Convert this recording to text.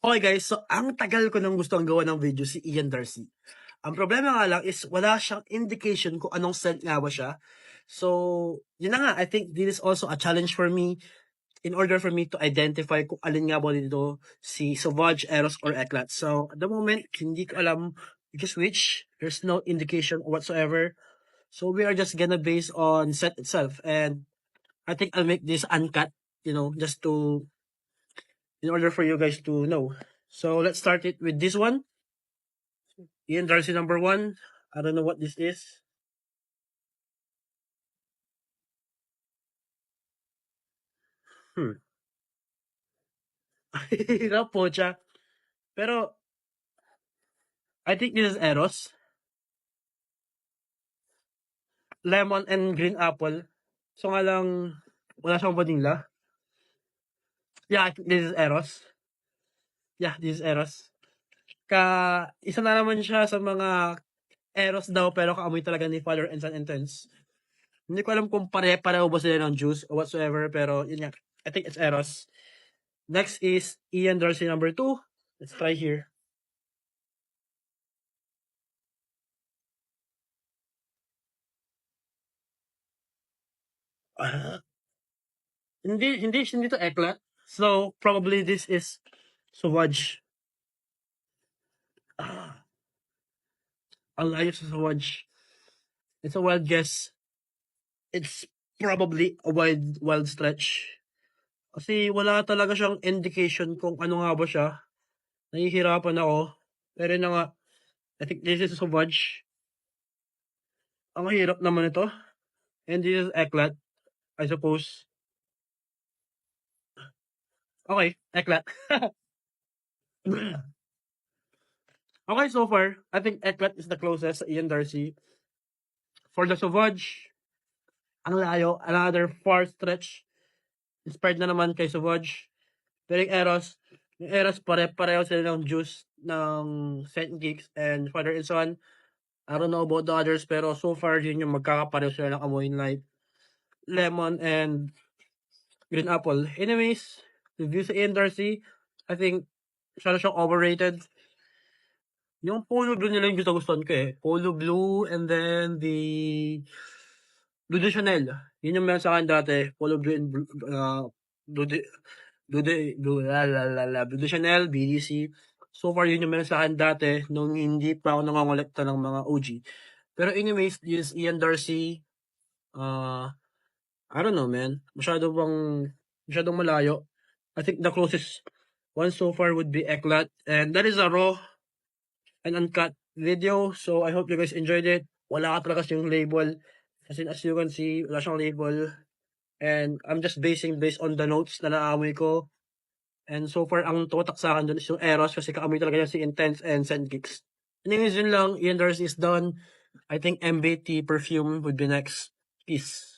Okay guys, so ang tagal ko nang gustong gawa ng video si Ian Darcy. Ang problema nga lang is wala siyang indication kung anong scent nga ba siya. So, yun na nga, I think this is also a challenge for me in order for me to identify kung alin nga ba dito si Sauvage, Eros, or Eclat. So, at the moment, hindi ko alam which is which. There's no indication whatsoever. So, we are just gonna base on scent itself. And I think I'll make this uncut, just to in order for you guys to know. So let's start it with this one. Ian Darcy number 1. I don't know what this is. Hirap po siya. Pero I think this is Eros. Lemon and green apple. So nga lang, wala siyang vanilla. Yeah, I think this is Eros. Yeah, this is Eros. Isa na naman siya sa mga Eros daw pero kaamoy talaga ni Father and Son Intense. Hindi ko alam kung pare-pareho ba sila ng juice or whatsoever, pero yun nga. I think it's Eros. Next is Ian Darcy number 2. Let's try here. Hindi to Eclat. So probably this is Sauvage. Ang layo sa Sauvage. It's a wild guess. It's probably a wild stretch. Kasi wala talaga siyang indication kung ano nga ba siya. Nahihirapan ako. Pero na nga, I think this is Sauvage. Ang hirap naman ito. And this is Eclat, I suppose. Okay, Eclat. Okay, so far, I think Eclat is the closest sa Ian Darcy. For the Sauvage, ang layo, another far stretch. Inspired na naman kay Sauvage. Pero yung Eros pare-pareho sila ng juice ng Saint Geeks and Father and Son. I don't know about the others, pero so far yun yung magkakapareho sila ng amoy like lemon and green apple. Anyways, review sa Ian Darcy, I think siya siyang overrated. Yung polo blue nila yung gusto-gustuhan ko eh. Polo blue and then the Blue de Chanel. Yun yung meron sa akin dati. Polo blue and Blue de Chanel, BDC. So far, yun yung meron sa akin dati nung hindi pa ako nangongolekta ng mga OG. Pero anyways, this Ian Darcy, I don't know, man. Masyadong malayo. I think the closest one so far would be Eclat. And that is a raw and uncut video. So I hope you guys enjoyed it. Wala ka talaga yung label. As you can see, wala siyang label. And I'm just based on the notes na naamoy ko. And so far, ang tumatak sa akin dun is yung Eros kasi kaamoy talaga yan si Intense and Scent Geeks. Anyways, yun lang. Ian Darcy is done. I think MBT perfume would be next. Peace.